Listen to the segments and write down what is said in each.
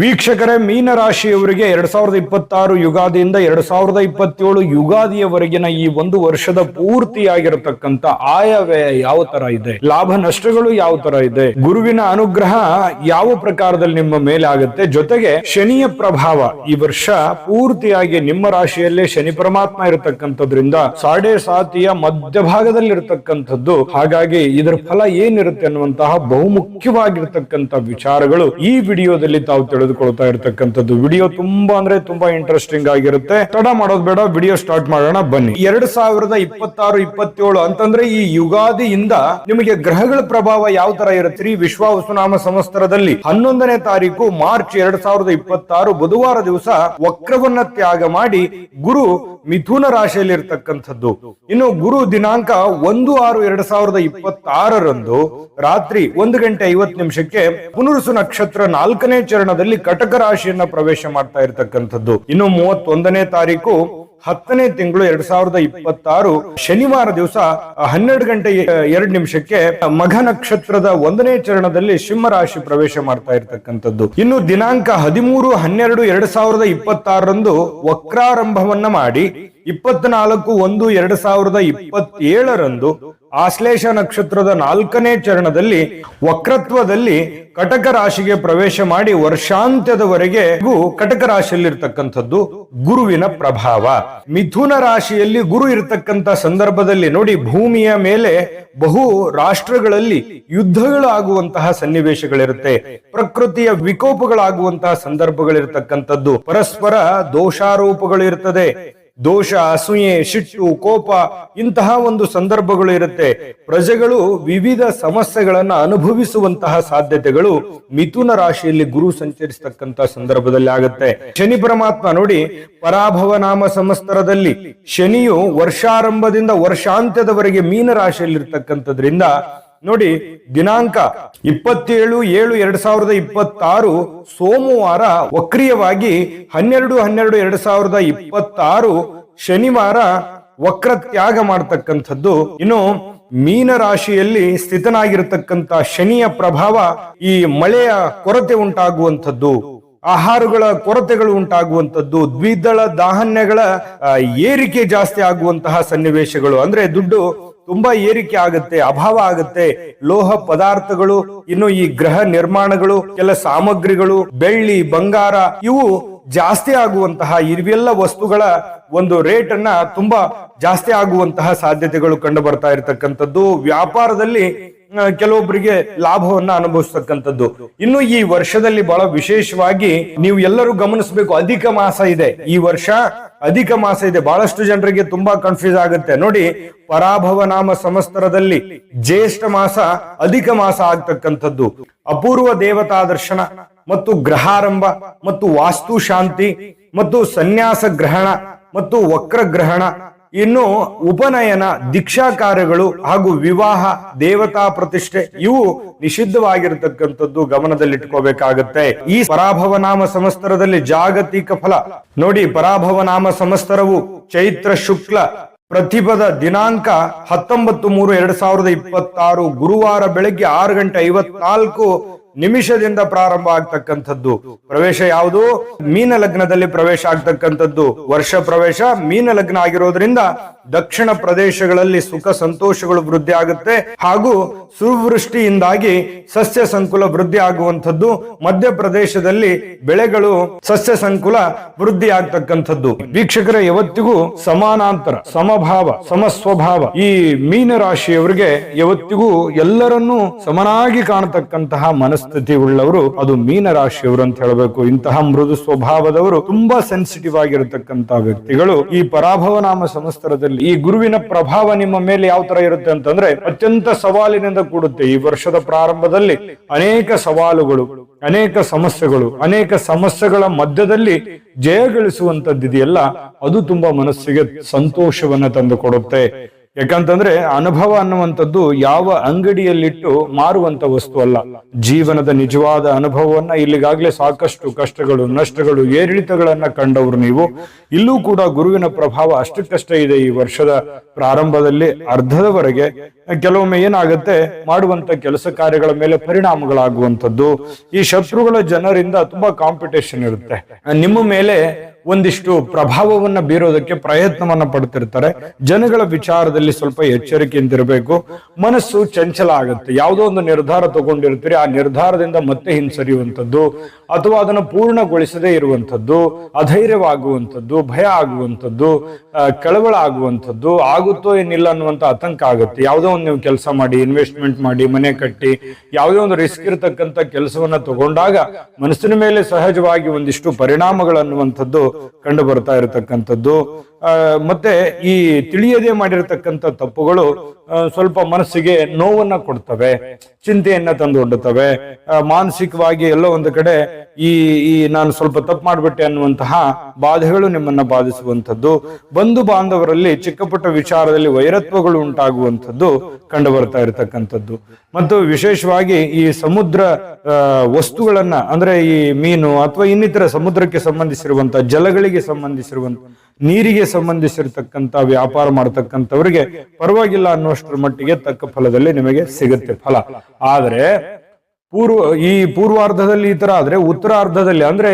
ವೀಕ್ಷಕರೇ, ಮೀನರಾಶಿಯವರಿಗೆ 2026 ಯುಗಾದಿಯಿಂದ 2027 ಯುಗಾದಿಯವರೆಗಿನ ಈ ಒಂದು ವರ್ಷದ ಪೂರ್ತಿಯಾಗಿರತಕ್ಕಂತ ಆಯವ್ಯಯ ಯಾವ ತರ ಇದೆ, ಲಾಭ ನಷ್ಟಗಳು ಯಾವ ತರ ಇದೆ, ಗುರುವಿನ ಅನುಗ್ರಹ ಯಾವ ಪ್ರಕಾರದಲ್ಲಿ ನಿಮ್ಮ ಮೇಲೆ ಆಗುತ್ತೆ, ಜೊತೆಗೆ ಶನಿಯ ಪ್ರಭಾವ ಈ ವರ್ಷ ಪೂರ್ತಿಯಾಗಿ ನಿಮ್ಮ ರಾಶಿಯಲ್ಲೇ ಶನಿ ಪರಮಾತ್ಮ ಇರತಕ್ಕಂಥದ್ರಿಂದ ಸಾಡೆ ಸಾತಿಯ ಮಧ್ಯಭಾಗದಲ್ಲಿರತಕ್ಕಂಥದ್ದು. ಹಾಗಾಗಿ ಇದರ ಫಲ ಏನಿರುತ್ತೆ ಅನ್ನುವಂತಹ ಬಹುಮುಖ್ಯವಾಗಿರ್ತಕ್ಕಂಥ ವಿಚಾರಗಳು ಈ ವಿಡಿಯೋದಲ್ಲಿ ತಾವು ತಿಳಿದುಕೊಳ್ತಾ ಇರತಕ್ಕಂಥದ್ದು. ವಿಡಿಯೋ ತುಂಬಾ ಅಂದ್ರೆ ತುಂಬಾ ಇಂಟ್ರೆಸ್ಟಿಂಗ್ ಆಗಿರುತ್ತೆ. ತಡ ಮಾಡೋದು ಬೇಡ, ವಿಡಿಯೋ ಸ್ಟಾರ್ಟ್ ಮಾಡೋಣ ಬನ್ನಿ. 2026-27 ಅಂತಂದ್ರೆ ಈ ಯುಗಾದಿಯಿಂದ ನಿಮಗೆ ಗ್ರಹಗಳ ಪ್ರಭಾವ ಯಾವ ತರ ಇರುತ್ತೆ. ವಿಶ್ವಾವಸುನಾಮ ಸಂವತ್ಸರದಲ್ಲಿ 11ನೇ ತಾರೀಕು ಮಾರ್ಚ್ 2026 ಬುಧವಾರ ದಿವಸ ವಕ್ರವನ್ನ ತ್ಯಾಗ ಮಾಡಿ ಗುರು ಮಿಥುನ ರಾಶಿಯಲ್ಲಿ ಇರತಕ್ಕಂಥದ್ದು. ಇನ್ನು ಗುರು ದಿನಾಂಕ 1/6/2026 ರಾತ್ರಿ 1:50 ಪುನರ್ವಸು ನಕ್ಷತ್ರ 4ನೇ ಚರಣದಲ್ಲಿ ಕಟಕ ರಾಶಿಯನ್ನ ಪ್ರವೇಶ ಮಾಡ್ತಾ ಇರತಕ್ಕಂಥದ್ದು. ಇನ್ನು 31ನೇ ತಾರೀಕು 10ನೇ ತಿಂಗಳು 2026 ಶನಿವಾರ ದಿವಸ 12:02 ಮಘ ನಕ್ಷತ್ರದ 1ನೇ ಚರಣದಲ್ಲಿ ಸಿಂಹ ರಾಶಿ ಪ್ರವೇಶ ಮಾಡ್ತಾ ಇರತಕ್ಕಂಥದ್ದು. ಇನ್ನು ದಿನಾಂಕ 13/1/2026 ವಕ್ರಾರಂಭವನ್ನ ಮಾಡಿ 24/1/2027 ಆಶ್ಲೇಷ ನಕ್ಷತ್ರದ 4ನೇ ಚರಣದಲ್ಲಿ ವಕ್ರತ್ವದಲ್ಲಿ ಕಟಕ ರಾಶಿಗೆ ಪ್ರವೇಶ ಮಾಡಿ ವರ್ಷಾಂತ್ಯದವರೆಗೆ ಕಟಕ ರಾಶಿಯಲ್ಲಿರ್ತಕ್ಕಂಥದ್ದು ಗುರುವಿನ ಪ್ರಭಾವ. ಮಿಥುನ ರಾಶಿಯಲ್ಲಿ ಗುರು ಇರತಕ್ಕಂತ ಸಂದರ್ಭದಲ್ಲಿ ನೋಡಿ, ಭೂಮಿಯ ಮೇಲೆ ಬಹು ರಾಷ್ಟ್ರಗಳಲ್ಲಿ ಯುದ್ಧಗಳಾಗುವಂತಹ ಸನ್ನಿವೇಶಗಳಿರುತ್ತೆ, ಪ್ರಕೃತಿಯ ವಿಕೋಪಗಳಾಗುವಂತಹ ಸಂದರ್ಭಗಳಿರ್ತಕ್ಕಂಥದ್ದು, ಪರಸ್ಪರ ದೋಷಾರೋಪಗಳು ಇರ್ತದೆ, ದೋಷ, ಅಸೂಯೆ, ಸಿಟ್ಟು, ಕೋಪ ಇಂತಹ ಒಂದು ಸಂದರ್ಭಗಳು ಇರುತ್ತೆ. ಪ್ರಜೆಗಳು ವಿವಿಧ ಸಮಸ್ಯೆಗಳನ್ನ ಅನುಭವಿಸುವಂತಹ ಸಾಧ್ಯತೆಗಳು ಮಿಥುನ ರಾಶಿಯಲ್ಲಿ ಗುರು ಸಂಚರಿಸತಕ್ಕಂತ ಸಂದರ್ಭದಲ್ಲಿ ಆಗುತ್ತೆ. ಶನಿ ಪರಮಾತ್ಮ ನೋಡಿ, ಪರಾಭವ ನಾಮ ಸಂವತ್ಸರದಲ್ಲಿ ಶನಿಯು ವರ್ಷಾರಂಭದಿಂದ ವರ್ಷಾಂತ್ಯದವರೆಗೆ ಮೀನ ರಾಶಿಯಲ್ಲಿ ಇರ್ತಕ್ಕಂಥದ್ರಿಂದ ನೋಡಿ, ದಿನಾಂಕ 27/7/2026 ಸೋಮವಾರ ವಕ್ರಿಯವಾಗಿ 12/12/2026 ಶನಿವಾರ ವಕ್ರ ತ್ಯಾಗ ಮಾಡತಕ್ಕಂಥದ್ದು. ಇನ್ನು ಮೀನ ರಾಶಿಯಲ್ಲಿ ಸ್ಥಿತನಾಗಿರತಕ್ಕಂತ ಶನಿಯ ಪ್ರಭಾವ ಈ ಮಳೆಯ ಕೊರತೆ ಉಂಟಾಗುವಂಥದ್ದು, ಆಹಾರಗಳ ಕೊರತೆಗಳು ಉಂಟಾಗುವಂಥದ್ದು, ದ್ವಿದಳ ಧಾನ್ಯಗಳ ಏರಿಕೆ ಜಾಸ್ತಿ ಆಗುವಂತಹ ಸನ್ನಿವೇಶಗಳು, ಅಂದ್ರೆ ದುಡ್ಡು ತುಂಬಾ ಏರಿಕೆ ಆಗುತ್ತೆ, ಅಭಾವ ಆಗುತ್ತೆ. ಲೋಹ ಪದಾರ್ಥಗಳು, ಇನ್ನು ಈ ಗೃಹ ನಿರ್ಮಾಣಗಳು, ಕೆಲ ಸಾಮಗ್ರಿಗಳು, ಬೆಳ್ಳಿ, ಬಂಗಾರ ಇವು ಜಾಸ್ತಿ ಆಗುವಂತಹ, ಇವೆಲ್ಲ ವಸ್ತುಗಳ ಒಂದು ರೇಟ್ ಅನ್ನ ತುಂಬಾ ಜಾಸ್ತಿ ಆಗುವಂತಹ ಸಾಧ್ಯತೆಗಳು ಕಂಡು ಬರ್ತಾ ಇರತಕ್ಕಂಥದ್ದು. ವ್ಯಾಪಾರದಲ್ಲಿ ಕೆಲವೊಬ್ಬರಿಗೆ ಲಾಭವನ್ನ ಅನುಭವಿಸ್ತಕ್ಕಂಥದ್ದು. ಇನ್ನು ಈ ವರ್ಷದಲ್ಲಿ ಬಹಳ ವಿಶೇಷವಾಗಿ ನೀವು ಎಲ್ಲರೂ ಗಮನಿಸಬೇಕು, ಅಧಿಕ ಮಾಸ ಇದೆ. ಈ ವರ್ಷ ಅಧಿಕ ಮಾಸ ಇದೆ. ಬಹಳಷ್ಟು ಜನರಿಗೆ ತುಂಬಾ ಕನ್ಫ್ಯೂಸ್ ಆಗುತ್ತೆ ನೋಡಿ. ಪರಾಭವ ನಾಮ ಸಂವತ್ಸರದಲ್ಲಿ ಜ್ಯೇಷ್ಠ ಮಾಸ ಅಧಿಕ ಮಾಸ ಆಗ್ತಕ್ಕಂಥದ್ದು. ಅಪೂರ್ವ ದೇವತಾ ದರ್ಶನ ಮತ್ತು ಗ್ರಹಾರಂಭ ಮತ್ತು ವಾಸ್ತು ಶಾಂತಿ ಮತ್ತು ಸನ್ಯಾಸ ಗ್ರಹಣ ಮತ್ತು ವಕ್ರ ಗ್ರಹಣ, ಇನ್ನು ಉಪನಯನ, ದೀಕ್ಷಾ ಕಾರ್ಯಗಳು ಹಾಗೂ ವಿವಾಹ, ದೇವತಾ ಪ್ರತಿಷ್ಠೆ ಇವು ನಿಷಿದ್ಧವಾಗಿರತಕ್ಕಂಥದ್ದು ಗಮನದಲ್ಲಿಟ್ಕೋಬೇಕಾಗತ್ತೆ. ಈ ಪರಾಭವ ನಾಮ ಸಂವತ್ಸರದಲ್ಲಿ ಜಾಗತಿಕ ಫಲ ನೋಡಿ, ಪರಾಭವ ನಾಮ ಸಂವತ್ಸರವು ಚೈತ್ರ ಶುಕ್ಲ ಪ್ರತಿಪದ ದಿನಾಂಕ 19/3/2026 ಗುರುವಾರ ಬೆಳಗ್ಗೆ 6:54 ಪ್ರಾರಂಭ ಆಗ್ತಕ್ಕಂಥದ್ದು. ಪ್ರವೇಶ ಯಾವುದು? ಮೀನ ಲಗ್ನದಲ್ಲಿ ಪ್ರವೇಶ ಆಗ್ತಕ್ಕಂಥದ್ದು. ವರ್ಷ ಪ್ರವೇಶ ಮೀನ ಲಗ್ನ ಆಗಿರೋದ್ರಿಂದ ದಕ್ಷಿಣ ಪ್ರದೇಶಗಳಲ್ಲಿ ಸುಖ ಸಂತೋಷಗಳು ವೃದ್ಧಿ ಆಗುತ್ತೆ ಹಾಗೂ ಸುವೃಷ್ಟಿಯಿಂದಾಗಿ ಸಸ್ಯ ಸಂಕುಲ ವೃದ್ಧಿ ಆಗುವಂಥದ್ದು. ಮಧ್ಯ ಪ್ರದೇಶದಲ್ಲಿ ಬೆಳೆಗಳು ಸಸ್ಯ ಸಂಕುಲ ವೃದ್ಧಿ ಆಗ್ತಕ್ಕಂಥದ್ದು. ವೀಕ್ಷಕರ, ಯಾವತ್ತಿಗೂ ಸಮಾನಾಂತರ, ಸಮಭಾವ, ಸಮಸ್ವಭಾವ ಈ ಮೀನ ರಾಶಿಯವರಿಗೆ ಯಾವತ್ತಿಗೂ ಎಲ್ಲರನ್ನೂ ಸಮನಾಗಿ ಕಾಣತಕ್ಕಂತಹ ಮನಸ್ಥಿತಿ ಉಳ್ಳವರು ಅದು ಮೀನ ರಾಶಿಯವರು ಅಂತ ಹೇಳಬೇಕು. ಇಂತಹ ಮೃದು ಸ್ವಭಾವದವರು ತುಂಬಾ ಸೆನ್ಸಿಟಿವ್ ಆಗಿರತಕ್ಕಂತ ವ್ಯಕ್ತಿಗಳು. ಈ ಪರಾಭವ ನಾಮ ಸಂವತ್ಸರದಲ್ಲಿ ಈ ಗುರುವಿನ ಪ್ರಭಾವ ನಿಮ್ಮ ಮೇಲೆ ಯಾವ ತರ ಇರುತ್ತೆ ಅಂತಂದ್ರೆ ಅತ್ಯಂತ ಸವಾಲಿನಿಂದ ಕೂಡುತ್ತೆ. ಈ ವರ್ಷದ ಪ್ರಾರಂಭದಲ್ಲಿ ಅನೇಕ ಸವಾಲುಗಳು, ಅನೇಕ ಸಮಸ್ಯೆಗಳು, ಅನೇಕ ಸಮಸ್ಯೆಗಳ ಮಧ್ಯದಲ್ಲಿ ಜಯ ಗಳಿಸುವಂತದ್ದಿದೆಯಲ್ಲ, ಅದು ತುಂಬಾ ಮನಸ್ಸಿಗೆ ಸಂತೋಷವನ್ನ ತಂದು ಕೊಡುತ್ತೆ. ಯಾಕಂತಂದ್ರೆ ಅನುಭವ ಅನ್ನುವಂಥದ್ದು ಯಾವ ಅಂಗಡಿಯಲ್ಲಿಟ್ಟು ಮಾರುವಂತ ವಸ್ತು ಅಲ್ಲ. ಜೀವನದ ನಿಜವಾದ ಅನುಭವವನ್ನ ಇಲ್ಲಿಗಾಗ್ಲೇ ಸಾಕಷ್ಟು ಕಷ್ಟಗಳು, ನಷ್ಟಗಳು, ಏರಿಳಿತಗಳನ್ನ ಕಂಡವರು ನೀವು. ಇಲ್ಲೂ ಕೂಡ ಗುರುವಿನ ಪ್ರಭಾವ ಅಷ್ಟಕ್ಕಷ್ಟೇ ಇದೆ. ಈ ವರ್ಷದ ಪ್ರಾರಂಭದಲ್ಲಿ ಅರ್ಧದವರೆಗೆ ಕೆಲವೊಮ್ಮೆ ಏನಾಗುತ್ತೆ, ಮಾಡುವಂತ ಕೆಲಸ ಕಾರ್ಯಗಳ ಮೇಲೆ ಪರಿಣಾಮಗಳಾಗುವಂಥದ್ದು. ಈ ಶತ್ರುಗಳ ಜನರಿಂದ ತುಂಬಾ ಕಾಂಪಿಟೇಷನ್ ಇರುತ್ತೆ. ನಿಮ್ಮ ಮೇಲೆ ಒಂದಿಷ್ಟು ಪ್ರಭಾವವನ್ನ ಬೀರೋದಕ್ಕೆ ಪ್ರಯತ್ನವನ್ನ ಪಡ್ತಿರ್ತಾರೆ. ಜನಗಳ ವಿಚಾರದಲ್ಲಿ ಸ್ವಲ್ಪ ಎಚ್ಚರಿಕೆಯಿಂದಿರಬೇಕು. ಮನಸ್ಸು ಚಂಚಲ ಆಗುತ್ತೆ. ಯಾವುದೋ ಒಂದು ನಿರ್ಧಾರ ತಗೊಂಡಿರ್ತೀರಿ, ಆ ನಿರ್ಧಾರದಿಂದ ಮತ್ತೆ ಹಿಂಸರಿಯುವಂಥದ್ದು ಅಥವಾ ಅದನ್ನು ಪೂರ್ಣಗೊಳಿಸದೇ ಇರುವಂಥದ್ದು, ಅಧೈರ್ಯವಾಗುವಂಥದ್ದು, ಭಯ ಆಗುವಂಥದ್ದು, ಕಳವಳ ಆಗುವಂಥದ್ದು, ಆಗುತ್ತೋ ಏನಿಲ್ಲ ಅನ್ನುವಂಥ ಆತಂಕ ಆಗುತ್ತೆ. ಯಾವುದೋ ಒಂದು ನೀವು ಕೆಲಸ ಮಾಡಿ, ಇನ್ವೆಸ್ಟ್ಮೆಂಟ್ ಮಾಡಿ, ಮನೆ ಕಟ್ಟಿ, ಯಾವುದೋ ಒಂದು ರಿಸ್ಕ್ ಇರತಕ್ಕಂಥ ಕೆಲಸವನ್ನ ತಗೊಂಡಾಗ ಮನಸ್ಸಿನ ಮೇಲೆ ಸಹಜವಾಗಿ ಒಂದಿಷ್ಟು ಪರಿಣಾಮಗಳನ್ನುವಂಥದ್ದು ಕಂಡು ಬರ್ತಾ ಇರತಕ್ಕಂಥದ್ದು. ಮತ್ತೆ ಈ ತಿಳಿಯದೆ ಮಾಡಿರತಕ್ಕಂಥ ತಪ್ಪುಗಳು ಸ್ವಲ್ಪ ಮನಸ್ಸಿಗೆ ನೋವನ್ನ ಕೊಡ್ತವೆ, ಚಿಂತೆಯನ್ನ ತಂದೊಡ್ಡುತ್ತವೆ. ಮಾನಸಿಕವಾಗಿ ಎಲ್ಲೋ ಒಂದು ಕಡೆ ಈ ನಾನು ಸ್ವಲ್ಪ ತಪ್ಪು ಮಾಡ್ಬಿಟ್ಟೆ ಅನ್ನುವಂತಹ ಬಾಧೆಗಳು ನಿಮ್ಮನ್ನ ಬಾಧಿಸುವಂಥದ್ದು. ಬಂಧು ಬಾಂಧವರಲ್ಲಿ ಚಿಕ್ಕ ಪುಟ್ಟ ವಿಚಾರದಲ್ಲಿ ವೈರತ್ವಗಳು ಉಂಟಾಗುವಂಥದ್ದು ಕಂಡು ಬರ್ತಾ ಇರತಕ್ಕಂಥದ್ದು. ಮತ್ತು ವಿಶೇಷವಾಗಿ ಈ ಸಮುದ್ರ ವಸ್ತುಗಳನ್ನ, ಅಂದ್ರೆ ಈ ಮೀನು ಅಥವಾ ಇನ್ನಿತರ ಸಮುದ್ರಕ್ಕೆ ಸಂಬಂಧಿಸಿರುವಂತಹ, ಜಲಗಳಿಗೆ ಸಂಬಂಧಿಸಿರುವಂತ, ನೀರಿಗೆ ಸಂಬಂಧಿಸಿರ್ತಕ್ಕಂಥ ವ್ಯಾಪಾರ ಮಾಡತಕ್ಕಂಥವ್ರಿಗೆ ಪರವಾಗಿಲ್ಲ ಅನ್ನುವಷ್ಟರ ಮಟ್ಟಿಗೆ ತಕ್ಕ ಫಲದಲ್ಲಿ ನಿಮಗೆ ಸಿಗುತ್ತೆ ಫಲ. ಆದ್ರೆ ಪೂರ್ವಾರ್ಧದಲ್ಲಿ ಈ ತರ ಆದ್ರೆ ಉತ್ತರಾರ್ಧದಲ್ಲಿ, ಅಂದ್ರೆ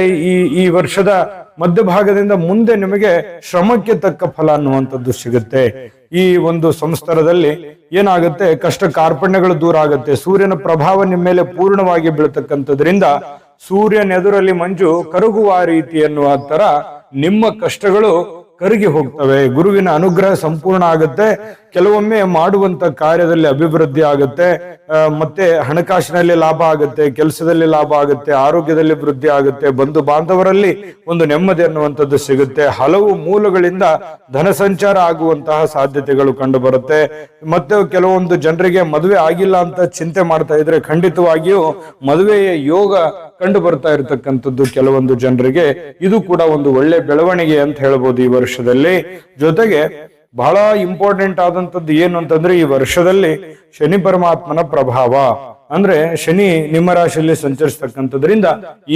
ಈ ವರ್ಷದ ಮಧ್ಯಭಾಗದಿಂದ ಮುಂದೆ ನಿಮಗೆ ಶ್ರಮಕ್ಕೆ ತಕ್ಕ ಫಲ ಅನ್ನುವಂಥದ್ದು ಸಿಗುತ್ತೆ. ಈ ಒಂದು ಸಂವತ್ಸರದಲ್ಲಿ ಏನಾಗುತ್ತೆ, ಕಷ್ಟ ಕಾರ್ಪಣ್ಯಗಳು ದೂರ ಆಗುತ್ತೆ. ಸೂರ್ಯನ ಪ್ರಭಾವ ನಿಮ್ಮ ಮೇಲೆ ಪೂರ್ಣವಾಗಿ ಬೀಳತಕ್ಕಂಥದ್ರಿಂದ ಸೂರ್ಯನೆದುರಲ್ಲಿ ಮಂಜು ಕರಗುವ ರೀತಿ ಎನ್ನುವ ತರ ನಿಮ್ಮ ಕಷ್ಟಗಳು ಕರಗಿ ಹೋಗ್ತವೆ. ಗುರುವಿನ ಅನುಗ್ರಹ ಸಂಪೂರ್ಣ ಆಗುತ್ತೆ. ಕೆಲವೊಮ್ಮೆ ಮಾಡುವಂತ ಕಾರ್ಯದಲ್ಲಿ ಅಭಿವೃದ್ಧಿ ಆಗುತ್ತೆ, ಮತ್ತೆ ಹಣಕಾಸಿನಲ್ಲಿ ಲಾಭ ಆಗುತ್ತೆ, ಕೆಲಸದಲ್ಲಿ ಲಾಭ ಆಗುತ್ತೆ, ಆರೋಗ್ಯದಲ್ಲಿ ವೃದ್ಧಿ ಆಗುತ್ತೆ, ಬಂಧು ಬಾಂಧವರಲ್ಲಿ ಒಂದು ನೆಮ್ಮದಿ ಅನ್ನುವಂಥದ್ದು ಸಿಗುತ್ತೆ. ಹಲವು ಮೂಲಗಳಿಂದ ಧನ ಸಂಚಾರ ಆಗುವಂತಹ ಸಾಧ್ಯತೆಗಳು ಕಂಡು ಬರುತ್ತೆ. ಮತ್ತೆ ಕೆಲವೊಂದು ಜನರಿಗೆ ಮದುವೆ ಆಗಿಲ್ಲ ಅಂತ ಚಿಂತೆ ಮಾಡ್ತಾ ಇದ್ರೆ ಖಂಡಿತವಾಗಿಯೂ ಮದುವೆಯ ಯೋಗ ಕಂಡು ಬರ್ತಾ ಇರತಕ್ಕಂಥದ್ದು ಕೆಲವೊಂದು ಜನರಿಗೆ. ಇದು ಕೂಡ ಒಂದು ಒಳ್ಳೆ ಬೆಳವಣಿಗೆ ಅಂತ ಹೇಳ್ಬೋದು ಈ ವರ್ಷದಲ್ಲಿ. ಜೊತೆಗೆ ಬಹಳ ಇಂಪಾರ್ಟೆಂಟ್ ಆದಂತದ್ದು ಏನು ಅಂತಂದ್ರೆ, ಈ ವರ್ಷದಲ್ಲಿ ಶನಿ ಪರಮಾತ್ಮನ ಪ್ರಭಾವ, ಅಂದ್ರೆ ಶನಿ ನಿಮ್ಮ ರಾಶಿಯಲ್ಲಿ ಸಂಚರಿಸತಕ್ಕಂಥದ್ರಿಂದ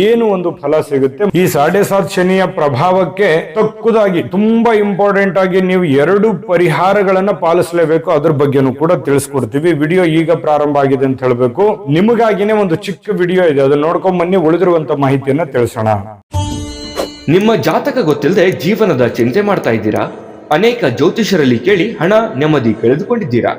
ಏನು ಒಂದು ಫಲ ಸಿಗುತ್ತೆ. ಈ 7.5 ಶನಿಯ ಪ್ರಭಾವಕ್ಕೆ ತಕ್ಕುದಾಗಿ ತುಂಬಾ ಇಂಪಾರ್ಟೆಂಟ್ ಆಗಿ ನೀವು 2 ಪರಿಹಾರಗಳನ್ನ ಪಾಲಿಸಲೇಬೇಕು. ಅದ್ರ ಬಗ್ಗೆನೂ ಕೂಡ ತಿಳಿಸ್ಕೊಡ್ತೀವಿ. ವಿಡಿಯೋ ಈಗ ಪ್ರಾರಂಭ ಆಗಿದೆ ಅಂತ ಹೇಳ್ಬೇಕು. ನಿಮಗಾಗಿನೇ ಒಂದು ಚಿಕ್ಕ ವಿಡಿಯೋ ಇದೆ, ಅದನ್ನ ನೋಡ್ಕೊಂಡ್ ಬನ್ನಿ. ಉಳಿದಿರುವಂತ ಮಾಹಿತಿಯನ್ನ ತಿಳಿಸೋಣ. ನಿಮ್ಮ ಜಾತಕ ಗೊತ್ತಿಲ್ಲದೆ ಜೀವನದ ಚಿಂತೆ ಮಾಡ್ತಾ ಇದ್ದೀರಾ? ಅನೇಕ ಜ್ಯೋತಿಷರಲ್ಲಿ ಕೇಳಿ ಹಣ ನೆಮ್ಮದಿ ಕಳೆದುಕೊಂಡಿದ್ದೀರಾ?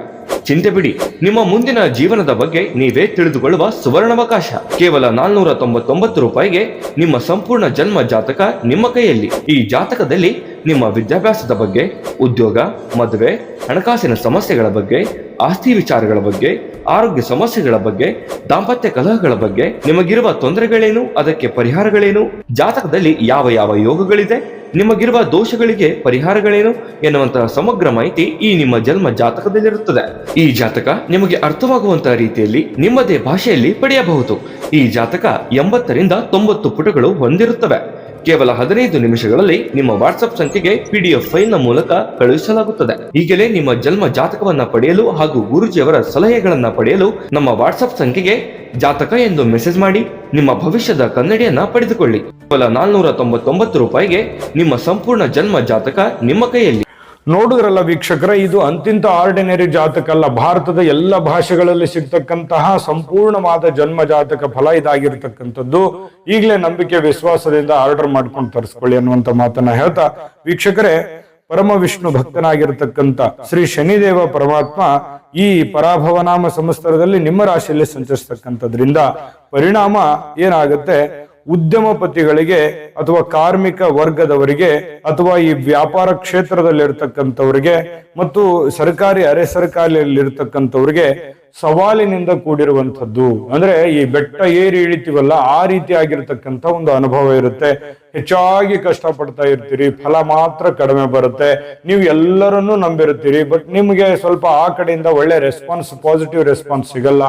ಚಿಂತೆ ಬಿಡಿ, ನಿಮ್ಮ ಮುಂದಿನ ಜೀವನದ ಬಗ್ಗೆ ನೀವೇ ತಿಳಿದುಕೊಳ್ಳುವ ಸುವರ್ಣಾವಕಾಶ. ಕೇವಲ 499 ರೂಪಾಯಿಗೆ ನಿಮ್ಮ ಸಂಪೂರ್ಣ ಜನ್ಮ ಜಾತಕ ನಿಮ್ಮ ಕೈಯಲ್ಲಿ. ಈ ಜಾತಕದಲ್ಲಿ ನಿಮ್ಮ ವಿದ್ಯಾಭ್ಯಾಸದ ಬಗ್ಗೆ, ಉದ್ಯೋಗ, ಮದುವೆ, ಹಣಕಾಸಿನ ಸಮಸ್ಯೆಗಳ ಬಗ್ಗೆ, ಆಸ್ತಿ ವಿಚಾರಗಳ ಬಗ್ಗೆ, ಆರೋಗ್ಯ ಸಮಸ್ಯೆಗಳ ಬಗ್ಗೆ, ದಾಂಪತ್ಯ ಕಲಹಗಳ ಬಗ್ಗೆ, ನಿಮಗಿರುವ ತೊಂದರೆಗಳೇನು, ಅದಕ್ಕೆ ಪರಿಹಾರಗಳೇನು, ಜಾತಕದಲ್ಲಿ ಯಾವ ಯಾವ ಯೋಗಗಳಿದೆ, ನಿಮಗಿರುವ ದೋಷಗಳಿಗೆ ಪರಿಹಾರಗಳೇನು ಎನ್ನುವಂತಹ ಸಮಗ್ರ ಮಾಹಿತಿ ಈ ನಿಮ್ಮ ಜನ್ಮ ಜಾತಕದಲ್ಲಿರುತ್ತದೆ. ಈ ಜಾತಕ ನಿಮಗೆ ಅರ್ಥವಾಗುವಂತಹ ರೀತಿಯಲ್ಲಿ ನಿಮ್ಮದೇ ಭಾಷೆಯಲ್ಲಿ ಪಡೆಯಬಹುದು. ಈ ಜಾತಕ 80 ರಿಂದ 90 ಪುಟಗಳು ಹೊಂದಿರುತ್ತವೆ. ಕೇವಲ 15 ನಿಮಿಷಗಳಲ್ಲಿ ನಿಮ್ಮ ವಾಟ್ಸ್ಆಪ್ ಸಂಖ್ಯೆಗೆ PDF ಫೈಲ್ ನ ಮೂಲಕ ಕಳುಹಿಸಲಾಗುತ್ತದೆ. ಈಗಲೇ ನಿಮ್ಮ ಜನ್ಮ ಜಾತಕವನ್ನ ಪಡೆಯಲು ಹಾಗೂ ಗುರುಜಿಯವರ ಸಲಹೆಗಳನ್ನ ಪಡೆಯಲು ನಮ್ಮ ವಾಟ್ಸ್ಆಪ್ ಸಂಖ್ಯೆಗೆ ಜಾತಕ ಎಂದು ಮೆಸೇಜ್ ಮಾಡಿ ನಿಮ್ಮ ಭವಿಷ್ಯದ ಕನ್ನಡಿಯನ್ನ ಪಡೆದುಕೊಳ್ಳಿ. ಕೇವಲ 499 ರೂಪಾಯಿಗೆ ನಿಮ್ಮ ಸಂಪೂರ್ಣ ಜನ್ಮ ಜಾತಕ ನಿಮ್ಮ ಕೈಯಲ್ಲಿ. ನೋಡಿದ್ರಲ್ಲ ವೀಕ್ಷಕರ, ಇದು ಅಂತಿಂತ ಆರ್ಡಿನರಿ ಜಾತಕ ಅಲ್ಲ. ಭಾರತದ ಎಲ್ಲ ಭಾಷೆಗಳಲ್ಲಿ ಸಿಗ್ತಕ್ಕಂತಹ ಸಂಪೂರ್ಣವಾದ ಜನ್ಮ ಜಾತಕ ಫಲ ಇದಾಗಿರ್ತಕ್ಕಂಥದ್ದು. ಈಗಲೇ ನಂಬಿಕೆ ವಿಶ್ವಾಸದಿಂದ ಆರ್ಡರ್ ಮಾಡ್ಕೊಂಡು ತರಿಸ್ಕೊಳ್ಳಿ ಅನ್ನುವಂತ ಮಾತನ್ನ ಹೇಳ್ತಾ, ವೀಕ್ಷಕರೇ, ಪರಮ ವಿಷ್ಣು ಭಕ್ತನಾಗಿರ್ತಕ್ಕಂಥ ಶ್ರೀ ಶನಿದೇವ ಪರಮಾತ್ಮ ಈ ಪರಾಭವನಾಮ ಸಂವತ್ಸರದಲ್ಲಿ ನಿಮ್ಮ ರಾಶಿಯಲ್ಲಿ ಸಂಚರಿಸ್ತಕ್ಕಂಥದ್ರಿಂದ ಪರಿಣಾಮ ಏನಾಗುತ್ತೆ, ಉದ್ಯಮಪತಿಗಳಿಗೆ ಅಥವಾ ಕಾರ್ಮಿಕ ವರ್ಗದವರಿಗೆ ಅಥವಾ ಈ ವ್ಯಾಪಾರ ಕ್ಷೇತ್ರದಲ್ಲಿರ್ತಕ್ಕಂಥವ್ರಿಗೆ ಮತ್ತು ಸರ್ಕಾರಿ ಅರೆ ಸರ್ಕಾರಿಯಲ್ಲಿರ್ತಕ್ಕಂಥವ್ರಿಗೆ ಸವಾಲಿನಿಂದ ಕೂಡಿರುವಂಥದ್ದು. ಅಂದ್ರೆ ಈ ಬೆಟ್ಟ ಏರಿ ಇಳಿತೀವಲ್ಲ, ಆ ರೀತಿ ಆಗಿರ್ತಕ್ಕಂಥ ಒಂದು ಅನುಭವ ಇರುತ್ತೆ. ಹೆಚ್ಚಾಗಿ ಕಷ್ಟಪಡ್ತಾ ಇರ್ತೀರಿ, ಫಲ ಮಾತ್ರ ಕಡಿಮೆ ಬರುತ್ತೆ. ನೀವು ಎಲ್ಲರನ್ನೂ ನಂಬಿರ್ತೀರಿ, ಬಟ್ ನಿಮಗೆ ಸ್ವಲ್ಪ ಆ ಕಡೆಯಿಂದ ಒಳ್ಳೆ ರೆಸ್ಪಾನ್ಸ್, ಪಾಸಿಟಿವ್ ರೆಸ್ಪಾನ್ಸ್ ಸಿಗಲ್ಲ.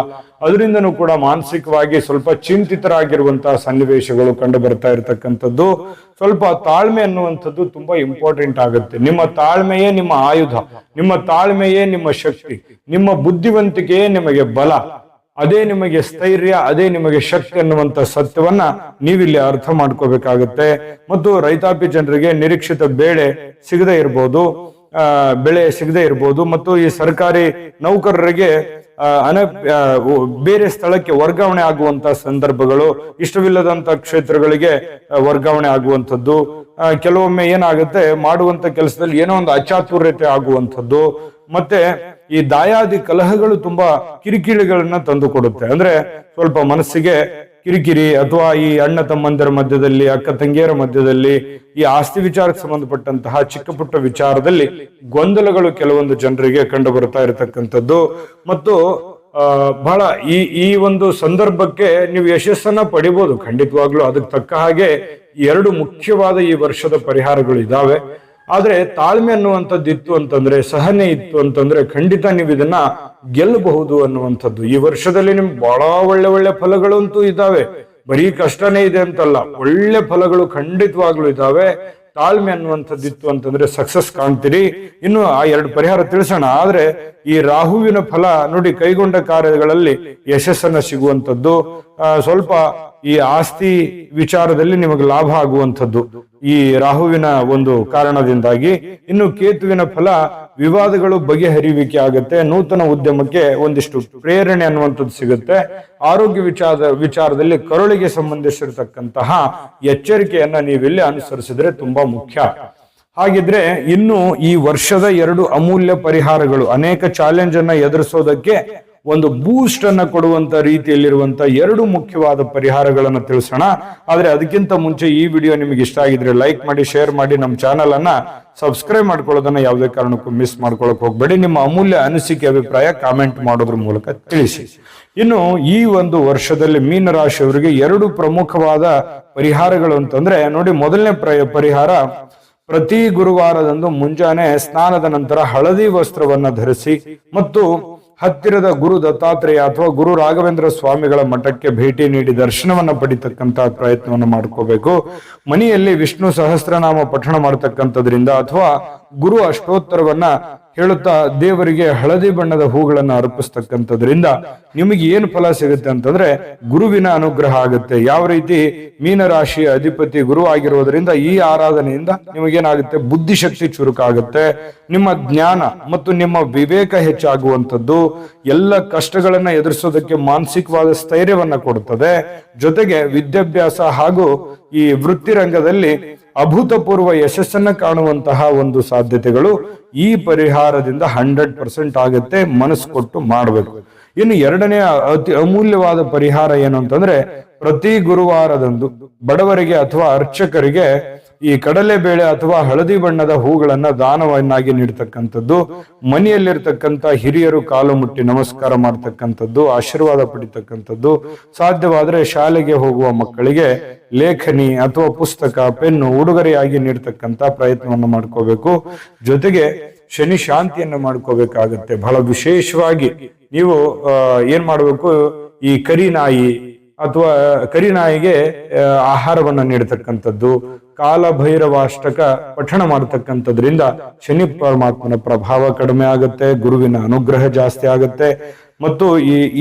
ಅದರಿಂದನೂ ಕೂಡ ಮಾನಸಿಕವಾಗಿ ಸ್ವಲ್ಪ ಚಿಂತಿತರಾಗಿರುವಂತಹ ಸನ್ನಿವೇಶಗಳು ಕಂಡು ಬರ್ತಾ ಇರತಕ್ಕಂಥದ್ದು. ಸ್ವಲ್ಪ ತಾಳ್ಮೆ ಅನ್ನುವಂಥದ್ದು ತುಂಬಾ ಇಂಪಾರ್ಟೆಂಟ್ ಆಗುತ್ತೆ. ನಿಮ್ಮ ತಾಳ್ಮೆಯೇ ನಿಮ್ಮ ಆಯುಧ, ನಿಮ್ಮ ತಾಳ್ಮೆಯೇ ನಿಮ್ಮ ಶಕ್ತಿ, ನಿಮ್ಮ ಬುದ್ಧಿವಂತಿಕೆಯೇ ನಿಮಗೆ ಬಲ, ಅದೇ ನಿಮಗೆ ಸ್ಥೈರ್ಯ, ಅದೇ ನಿಮಗೆ ಶಕ್ತಿ ಅನ್ನುವಂತ ಸತ್ಯವನ್ನ ನೀವಿಲ್ಲಿ ಅರ್ಥ ಮಾಡ್ಕೋಬೇಕಾಗತ್ತೆ. ಮತ್ತು ರೈತಾಪಿ ಜನರಿಗೆ ನಿರೀಕ್ಷಿತ ಬೆಳೆ ಸಿಗದೆ ಇರ್ಬೋದು, ಮತ್ತು ಈ ಸರ್ಕಾರಿ ನೌಕರರಿಗೆ ಬೇರೆ ಸ್ಥಳಕ್ಕೆ ವರ್ಗಾವಣೆ ಆಗುವಂತ ಸಂದರ್ಭಗಳು, ಇಷ್ಟವಿಲ್ಲದಂತ ಕ್ಷೇತ್ರಗಳಿಗೆ ವರ್ಗಾವಣೆ ಆಗುವಂಥದ್ದು, ಕೆಲವೊಮ್ಮೆ ಏನಾಗುತ್ತೆ ಮಾಡುವಂತ ಕೆಲಸದಲ್ಲಿ ಏನೋ ಒಂದು ಅಚಾತುರ್ಯತೆ ಆಗುವಂಥದ್ದು, ಮತ್ತೆ ಈ ದಾಯಾದಿ ಕಲಹಗಳು ತುಂಬಾ ಕಿರಿಕಿರಿಗಳನ್ನ ತಂದು ಕೊಡುತ್ತೆ. ಅಂದ್ರೆ ಸ್ವಲ್ಪ ಮನಸ್ಸಿಗೆ ಕಿರಿಕಿರಿ, ಅಥವಾ ಈ ಅಣ್ಣ ತಮ್ಮಂದಿರ ಮಧ್ಯದಲ್ಲಿ, ಅಕ್ಕ ತಂಗಿಯರ ಮಧ್ಯದಲ್ಲಿ, ಈ ಆಸ್ತಿ ವಿಚಾರಕ್ಕೆ ಸಂಬಂಧಪಟ್ಟಂತಹ ಚಿಕ್ಕ ಪುಟ್ಟ ವಿಚಾರದಲ್ಲಿ ಗೊಂದಲಗಳು ಕೆಲವೊಂದು ಜನರಿಗೆ ಕಂಡು ಬರ್ತಾ ಇರತಕ್ಕಂಥದ್ದು. ಮತ್ತು ಬಹಳ ಈ ಒಂದು ಸಂದರ್ಭಕ್ಕೆ ನೀವು ಯಶಸ್ಸನ್ನ ಪಡಿಬಹುದು ಖಂಡಿತವಾಗ್ಲೂ. ಅದಕ್ಕೆ ತಕ್ಕ ಹಾಗೆ 2 ಮುಖ್ಯವಾದ ಈ ವರ್ಷದ ಪರಿಹಾರಗಳು ಇದಾವೆ. ಆದ್ರೆ ತಾಳ್ಮೆ ಅನ್ನುವಂಥದ್ದು ಇತ್ತು ಅಂತಂದ್ರೆ, ಸಹನೆ ಇತ್ತು ಅಂತಂದ್ರೆ ಖಂಡಿತ ನೀವು ಇದನ್ನ ಗೆಲ್ಲಬಹುದು ಅನ್ನುವಂಥದ್ದು. ಈ ವರ್ಷದಲ್ಲಿ ನಿಮ್ಗೆ ಬಹಳ ಒಳ್ಳೆ ಫಲಗಳಂತೂ ಇದಾವೆ. ಬರೀ ಕಷ್ಟನೇ ಇದೆ ಅಂತಲ್ಲ, ಒಳ್ಳೆ ಫಲಗಳು ಖಂಡಿತವಾಗ್ಲೂ ಇದಾವೆ. ತಾಳ್ಮೆ ಅನ್ನುವಂಥದ್ದು ಇತ್ತು ಅಂತಂದ್ರೆ ಸಕ್ಸಸ್ ಕಾಣ್ತೀರಿ. ಇನ್ನು ಆ 2 ಪರಿಹಾರ ತಿಳಿಸೋಣ. ಆದ್ರೆ ಈ ರಾಹುವಿನ ಫಲ ನೋಡಿ, ಕೈಗೊಂಡ ಕಾರ್ಯಗಳಲ್ಲಿ ಯಶಸ್ಸನ್ನ ಸಿಗುವಂಥದ್ದು, ಸ್ವಲ್ಪ ಈ ಆಸ್ತಿ ವಿಚಾರದಲ್ಲಿ ನಿಮಗೆ ಲಾಭ ಆಗುವಂಥದ್ದು ಈ ರಾಹುವಿನ ಒಂದು ಕಾರಣದಿಂದಾಗಿ. ಇನ್ನು ಕೇತುವಿನ ಫಲ ವಿವಾದಗಳು ಬಗೆಹರಿವಿಕೆ ಆಗುತ್ತೆ, ನೂತನ ಉದ್ಯಮಕ್ಕೆ ಒಂದಿಷ್ಟು ಪ್ರೇರಣೆ ಅನ್ನುವಂಥದ್ದು ಸಿಗುತ್ತೆ. ಆರೋಗ್ಯ ವಿಚಾರದಲ್ಲಿ ಕರುಳಿಗೆ ಸಂಬಂಧಿಸಿರತಕ್ಕಂತಹ ಎಚ್ಚರಿಕೆಯನ್ನ ನೀವಿಲ್ಲಿ ಅನುಸರಿಸಿದ್ರೆ ತುಂಬಾ ಮುಖ್ಯ. ಹಾಗಿದ್ರೆ ಇನ್ನು ಈ ವರ್ಷದ 2 ಅಮೂಲ್ಯ ಪರಿಹಾರಗಳು ಅನೇಕ ಚಾಲೆಂಜ್ ಅನ್ನ ಎದುರಿಸೋದಕ್ಕೆ ಒಂದು ಬೂಸ್ಟ್ ಅನ್ನ ಕೊಡುವಂತ ರೀತಿಯಲ್ಲಿರುವಂತ 2 ಮುಖ್ಯವಾದ ಪರಿಹಾರಗಳನ್ನು ತಿಳಿಸೋಣ. ಆದ್ರೆ ಅದಕ್ಕಿಂತ ಮುಂಚೆ ಈ ವಿಡಿಯೋ ನಿಮಗೆ ಇಷ್ಟ ಆಗಿದ್ರೆ ಲೈಕ್ ಮಾಡಿ, ಶೇರ್ ಮಾಡಿ, ನಮ್ಮ ಚಾನಲ್ ಅನ್ನ ಸಬ್ಸ್ಕ್ರೈಬ್ ಮಾಡ್ಕೊಳ್ಳೋದನ್ನ ಯಾವುದೇ ಕಾರಣಕ್ಕೂ ಮಿಸ್ ಮಾಡ್ಕೊಳಕ್ ಹೋಗ್ಬೇಡಿ. ನಿಮ್ಮ ಅಮೂಲ್ಯ ಅನಿಸಿಕೆ, ಅಭಿಪ್ರಾಯ ಕಾಮೆಂಟ್ ಮಾಡೋದ್ರ ಮೂಲಕ ತಿಳಿಸಿ. ಇನ್ನು ಈ ಒಂದು ವರ್ಷದಲ್ಲಿ ಮೀನರಾಶಿಯವರಿಗೆ 2 ಪ್ರಮುಖವಾದ ಪರಿಹಾರಗಳು ಅಂತಂದ್ರೆ ನೋಡಿ, ಮೊದಲನೇ ಪರಿಹಾರ, ಪ್ರತಿ ಗುರುವಾರದಂದು ಮುಂಜಾನೆ ಸ್ನಾನದ ನಂತರ ಹಳದಿ ವಸ್ತ್ರವನ್ನ ಧರಿಸಿ ಮತ್ತು ಹತ್ತಿರದ ಗುರು ದತ್ತಾತ್ರೇಯ ಅಥವಾ ಗುರು ರಾಘವೇಂದ್ರ ಸ್ವಾಮಿಗಳ ಮಠಕ್ಕೆ ಭೇಟಿ ನೀಡಿ ದರ್ಶನವನ್ನ ಪಡಿತಕ್ಕಂತಹ ಪ್ರಯತ್ನವನ್ನು ಮಾಡ್ಕೋಬೇಕು. ಮನೆಯಲ್ಲಿ ವಿಷ್ಣು ಸಹಸ್ರನಾಮ ಪಠಣ ಮಾಡತಕ್ಕಂಥದ್ರಿಂದ ಅಥವಾ ಗುರು ಅಷ್ಟೋತ್ತರವನ್ನ ಹೇಳುತ್ತಾ ದೇವರಿಗೆ ಹಳದಿ ಬಣ್ಣದ ಹೂಗಳನ್ನ ಅರ್ಪಿಸ್ತಕ್ಕಂಥದ್ರಿಂದ ನಿಮಗೆ ಏನು ಫಲ ಸಿಗುತ್ತೆ ಅಂತಂದ್ರೆ ಗುರುವಿನ ಅನುಗ್ರಹ ಆಗುತ್ತೆ. ಯಾವ ರೀತಿ ಮೀನರಾಶಿಯ ಅಧಿಪತಿ ಗುರು ಆಗಿರೋದ್ರಿಂದ ಈ ಆರಾಧನೆಯಿಂದ ನಿಮಗೇನಾಗುತ್ತೆ, ಬುದ್ಧಿಶಕ್ತಿ ಚುರುಕಾಗುತ್ತೆ, ನಿಮ್ಮ ಜ್ಞಾನ ಮತ್ತು ನಿಮ್ಮ ವಿವೇಕ ಹೆಚ್ಚಾಗುವಂಥದ್ದು, ಎಲ್ಲ ಕಷ್ಟಗಳನ್ನ ಎದುರಿಸೋದಕ್ಕೆ ಮಾನಸಿಕವಾದ ಸ್ಥೈರ್ಯವನ್ನ ಕೊಡುತ್ತದೆ. ಜೊತೆಗೆ ವಿದ್ಯಾಭ್ಯಾಸ ಹಾಗೂ ಈ ವೃತ್ತಿ ರಂಗದಲ್ಲಿ ಅಭೂತಪೂರ್ವ ಯಶಸ್ಸನ್ನ ಕಾಣುವಂತಹ ಒಂದು ಸಾಧ್ಯತೆಗಳು ಈ ಪರಿಹಾರದಿಂದ 100% ಆಗುತ್ತೆ. ಮನಸ್ಸು ಕೊಟ್ಟು ಮಾಡಬೇಕು. ಇನ್ನು 2ನೇ ಅತಿ ಅಮೂಲ್ಯವಾದ ಪರಿಹಾರ ಏನು ಅಂತಂದ್ರೆ, ಪ್ರತಿ ಗುರುವಾರದಂದು ಬಡವರಿಗೆ ಅಥವಾ ಅರ್ಚಕರಿಗೆ ಈ ಕಡಲೆಬೇಳೆ ಅಥವಾ ಹಳದಿ ಬಣ್ಣದ ಹೂಗಳನ್ನ ದಾನವನ್ನಾಗಿ ನೀಡತಕ್ಕಂಥದ್ದು, ಮನೆಯಲ್ಲಿರ್ತಕ್ಕಂಥ ಹಿರಿಯರು ಕಾಲು ಮುಟ್ಟಿ ನಮಸ್ಕಾರ ಮಾಡ್ತಕ್ಕಂಥದ್ದು, ಆಶೀರ್ವಾದ ಪಡಿತಕ್ಕಂಥದ್ದು, ಸಾಧ್ಯವಾದ್ರೆ ಶಾಲೆಗೆ ಹೋಗುವ ಮಕ್ಕಳಿಗೆ ಲೇಖನಿ ಅಥವಾ ಪುಸ್ತಕ, ಪೆನ್ನು ಉಡುಗೊರೆಯಾಗಿ ನೀಡತಕ್ಕಂಥ ಪ್ರಯತ್ನವನ್ನು ಮಾಡ್ಕೋಬೇಕು. ಜೊತೆಗೆ ಶನಿ ಶಾಂತಿಯನ್ನು ಮಾಡ್ಕೋಬೇಕಾಗತ್ತೆ. ಬಹಳ ವಿಶೇಷವಾಗಿ ನೀವು ಏನ್ ಮಾಡ್ಬೇಕು, ಈ ಕರಿನಾಯಿ ಅಥವಾ ಕರಿನಾಯಿಗೆ ಆಹಾರವನ್ನ ನೀಡತಕ್ಕಂಥದ್ದು, ಕಾಲಭೈರವಾಷ್ಟಕ ಪಠಣ ಮಾಡತಕ್ಕಂಥದ್ರಿಂದ ಶನಿ ಪರಮಾತ್ಮನ ಪ್ರಭಾವ ಕಡಿಮೆ ಆಗುತ್ತೆ, ಗುರುವಿನ ಅನುಗ್ರಹ ಜಾಸ್ತಿ ಆಗುತ್ತೆ. ಮತ್ತು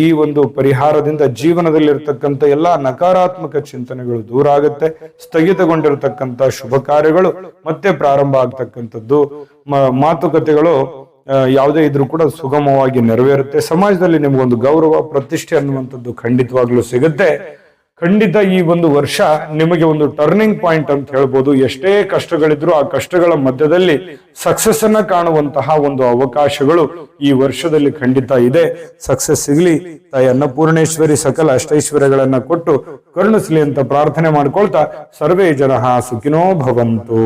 ಈ ಒಂದು ಪರಿಹಾರದಿಂದ ಜೀವನದಲ್ಲಿರ್ತಕ್ಕಂಥ ಎಲ್ಲಾ ನಕಾರಾತ್ಮಕ ಚಿಂತನೆಗಳು ದೂರ ಆಗುತ್ತೆ. ಸ್ಥಗಿತಗೊಂಡಿರತಕ್ಕಂಥ ಶುಭ ಕಾರ್ಯಗಳು ಮತ್ತೆ ಪ್ರಾರಂಭ ಆಗ್ತಕ್ಕಂಥದ್ದು, ಮಾತುಕತೆಗಳು ಯಾವುದೇ ಇದ್ರೂ ಕೂಡ ಸುಗಮವಾಗಿ ನೆರವೇರುತ್ತೆ. ಸಮಾಜದಲ್ಲಿ ನಿಮಗೊಂದು ಗೌರವ, ಪ್ರತಿಷ್ಠೆ ಅನ್ನುವಂಥದ್ದು ಖಂಡಿತವಾಗ್ಲೂ ಸಿಗುತ್ತೆ. ಖಂಡಿತ ಈ ಒಂದು ವರ್ಷ ನಿಮಗೆ ಒಂದು ಟರ್ನಿಂಗ್ ಪಾಯಿಂಟ್ ಅಂತ ಹೇಳ್ಬೋದು. ಎಷ್ಟೇ ಕಷ್ಟಗಳಿದ್ರು ಆ ಕಷ್ಟಗಳ ಮಧ್ಯದಲ್ಲಿ ಸಕ್ಸಸ್ ಅನ್ನ ಕಾಣುವಂತಹ ಒಂದು ಅವಕಾಶಗಳು ಈ ವರ್ಷದಲ್ಲಿ ಖಂಡಿತ ಇದೆ. ಸಕ್ಸಸ್ ಸಿಗ್ಲಿ, ತಾಯಿ ಅನ್ನಪೂರ್ಣೇಶ್ವರಿ ಸಕಲ ಅಷ್ಟೈಶ್ವರ್ಯಗಳನ್ನ ಕೊಟ್ಟು ಕರುಣಿಸ್ಲಿ ಅಂತ ಪ್ರಾರ್ಥನೆ ಮಾಡ್ಕೊಳ್ತಾ, ಸರ್ವೇ ಜನಃ ಸುಖಿನೋ ಭವಂತು.